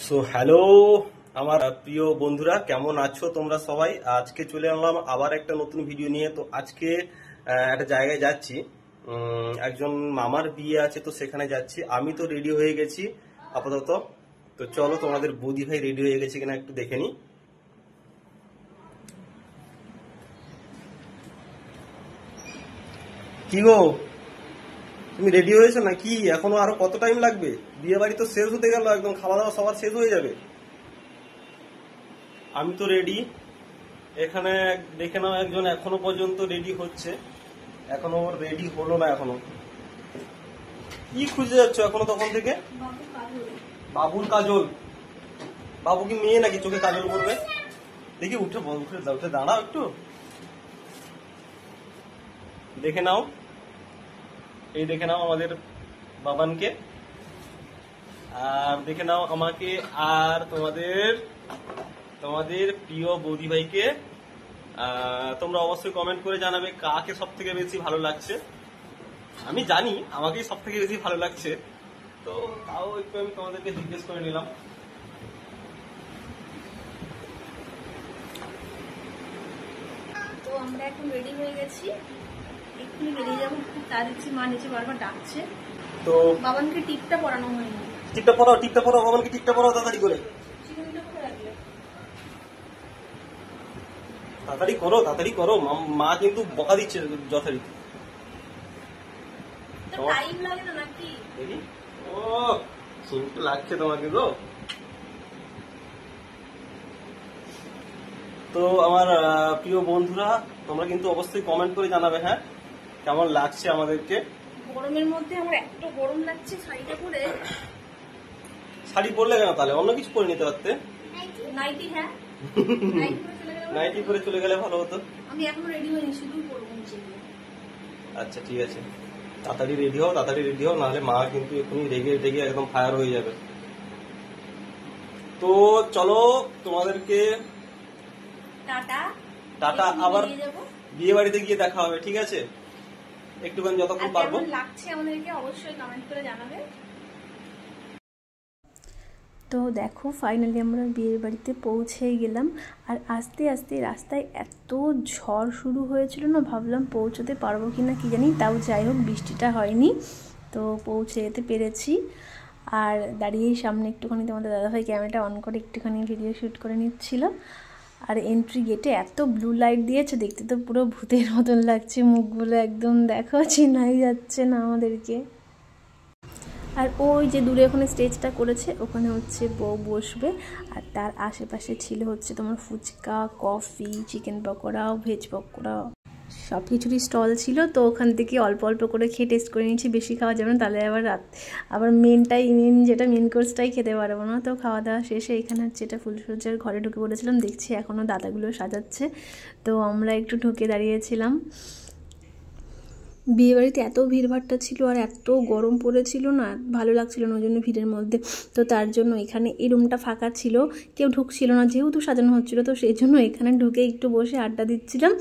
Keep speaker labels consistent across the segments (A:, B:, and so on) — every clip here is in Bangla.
A: সো হ্যালো আমার প্রিয় বন্ধুরা, কেমন আছো তোমরা সবাই? আজকে চলে এলাম আবার একটা নতুন ভিডিও নিয়ে। তো আজকে একটা জায়গায় যাচ্ছি, একজন মামার বিয়ে আছে, তো সেখানে যাচ্ছি। আমি তো রেডি হয়ে গেছি আপাতত। তো চলো তোমাদের বৌদি ভাই রেডি হয়ে গেছে কিনা একটু দেখে নি। কি গো, তুমি রেডি হয়েছো নাকি? এখনো আরো কত টাইম লাগবে? বিয়ে বাড়ি তো শেষ হতে গেল, একদম খাওয়া দাওয়া সবার শেষ হয়ে যাবে। আমি তো রেডি। এখানে দেখে নাও, একজন এখনো পর্যন্ত রেডি হচ্ছে, এখনো রেডি হলো না। এখনো কি খুঁজে যাচ্ছ এখনো তখন থেকে? বাবুর কাজল? বাবু কি মেয়ে নাকি চোখে কাজল করবে? দেখি উঠে উঠে দাঁড়াও একটু, দেখে নাও। এই দেখে নাও আমাদের বাবানকে, আর দেখে নাও আমাকে, আর তোমাদের প্রিয় বৌদি ভাইকে। তোমরা অবশ্যই কমেন্ট করে জানাবে কাকে সব থেকে বেশি ভালো লাগছে। আমি জানি আমাকেই সব থেকে বেশি ভালো লাগছে, তো তাও একটু আমি তোমাদেরকে জিজ্ঞেস করে নিলাম।
B: তো আমরা এখন রেডি হয়ে গেছি, এক্ষুনি বেরিয়ে যাবো। খুব তাড়া দিচ্ছি, মা নিচে বারবার ডাকছে।
A: তো
B: বাবানকে টিপটা পরানো হয়নি।
A: টিপটা পরাও বাবানকে, টিপটা পরাও তাড়াতাড়ি করে। তাড়াতাড়ি করো, মা কিন্তু বকা দিচ্ছে যথারীতি।
B: টাইম লাগে না নাকি?
A: ও শুনতে লাগছে তোমাকে গো। তো আমার প্রিয় বন্ধুরা, তোমরা কিন্তু অবশ্যই কমেন্ট করে জানাবে, হ্যাঁ, কেমন লাগছে আমাদেরকে।
B: গরমের মধ্যে আমার এত গরম লাগছে, শাড়িটা পরে।
A: শাড়ি পরলে কেন? তাহলে অন্য কিছু পরে নিতে পারতে।
B: নাইটি, হ্যাঁ
A: নাইটি পরে চলে গেলে ভালো হতো।
B: আমি এখনো রেডি হইনি, শুধু পরবো।
A: আচ্ছা ঠিক আছে, তাড়াতাড়ি রেডি হও, নাহলে মা কিন্তু এখনই রেগে একদম ফায়ার হয়ে যাবে। তো চলো তোমাদেরকে টাটা। আবার বিয়ে বাড়িতে গিয়ে দেখা হবে, ঠিক আছে? একটুখানি যতক্ষণ পারবো।
B: লাগছে আমাদেরকে অবশ্যই কমেন্ট করে জানাবে। তো দেখো, ফাইনালি আমরা বিয়ের বাড়িতে পৌঁছেই গেলাম। আর আস্তে আস্তে রাস্তায় এত ঝড় শুরু হয়েছিল না, ভাবলাম পৌঁছতে পারবো কি না কি জানি। তাও যাই হোক, বৃষ্টিটা হয়নি, তো পৌঁছে যেতে পেরেছি। আর দাঁড়িয়েই সামনে একটুখানি তোমাদের দাদাভাই ক্যামেরাটা অন করে একটুখানি ভিডিও শ্যুট করে নিচ্ছিল। আর এন্ট্রি গেটে এত ব্লু লাইট দিয়েছে, দেখতে তো পুরো ভূতের মতন লাগছে। মুখগুলো একদম দেখো, চেনাই যাচ্ছে না আমাদেরকে। আর ওই যে দূরে ওখানে স্টেজটা করেছে, ওখানে হচ্ছে বউ বসবে। আর তার আশেপাশে ছিল হচ্ছে তোমার phuchka, coffee, chicken pakora, veg pakora, সব কিছুরই স্টল ছিল। তো ওখান থেকে অল্প অল্প করে খেয়ে টেস্ট করে নিয়েছি, বেশি খাওয়া যাবে না, তাহলে আবার মেন কোর্সটাই খেতে পারবো না। তো খাওয়া দাওয়া শেষে এখানে হচ্ছে এটা ফুলসজ্জার ঘরে ঢুকে পড়েছিলাম। দেখছি এখনও দাদাগুলো সাজাচ্ছে, তো আমরা একটু ঢুকে দাঁড়িয়েছিলাম। বিয়েবাড়িতে এত ভিড়ভাট্টা ছিল আর এত গরম পড়েছিল না, ভালো লাগছিল না ওই জন্য ভিড়ের মধ্যে। তো তার জন্য এখানে এই রুমটা ফাঁকা ছিল, কেউ ঢুকছিল না, যেহেতু সাজানো হচ্ছিল, তো সেই জন্য এখানে ঢুকে একটু বসে আড্ডা দিচ্ছিলাম।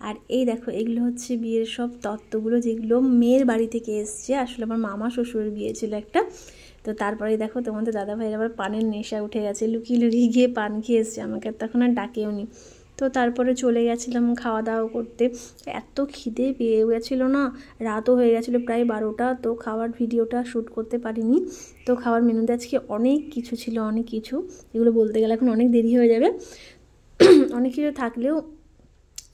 B: আর এই দেখো, এগুলো হচ্ছে বিয়ের সব তত্ত্বগুলো, যেগুলো মেয়ের বাড়ি থেকে এসছে। আসলে আমার মামা শ্বশুরের বিয়ে ছিল একটা। তো তারপরে দেখো, তোমাদের দাদাভাইয়ের আবার পানের নেশা উঠে গেছে, লুকিয়ে গিয়ে পান খেয়ে এসছে, আমাকে তখন আর ডাকেও নি। তো তারপরে চলে গেছিলাম খাওয়া দাওয়া করতে। এত খিদে পেয়ে গেছিলো না, রাতও হয়ে গেছিলো প্রায় 12টা। তো খাওয়ার ভিডিওটা শ্যুট করতে পারিনি। তো খাওয়ার মেনুতে আজকে অনেক কিছু ছিল, অনেক কিছু, এগুলো বলতে গেলে এখন অনেক দেরি হয়ে যাবে। অনেক কিছু থাকলেও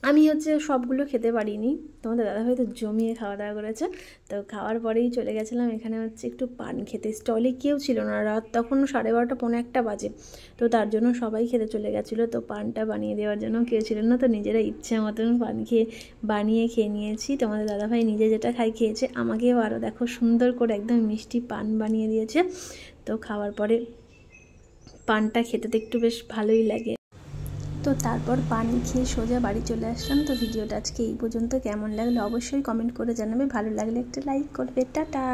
B: আমি হচ্ছে সবগুলো খেতে পারিনি। তোমাদের দাদাভাই তো জমিয়ে খাওয়া দাওয়া করেছে। তো খাওয়ার পরেই চলে গেছিলাম এখানে হচ্ছে একটু পান খেতে। স্টলে কেউ ছিল না, রাত তখন 12:30 পৌনে 1টা বাজে। তো তার জন্য সবাই খেতে চলে গেছিলো। তো পানটা বানিয়ে দেওয়ার জন্য কেউ ছিল না, তো নিজেরা ইচ্ছে মতন পান বানিয়ে খেয়ে নিয়েছি। তোমাদের দাদাভাই নিজে যেটা খেয়েছে, আমাকেও আরও দেখো সুন্দর করে একদম মিষ্টি পান বানিয়ে দিয়েছে। তো খাওয়ার পরে পানটা খেতে তো একটু বেশ ভালোই লাগে। তো তারপর পানি খেয়ে সোজা বাড়ি চলে আসলাম। তো ভিডিওটা আজকে এই পর্যন্ত। কেমন লাগলো অবশ্যই কমেন্ট করে জানাবে, ভালো লাগলে একটা লাইক করবে। টাটা।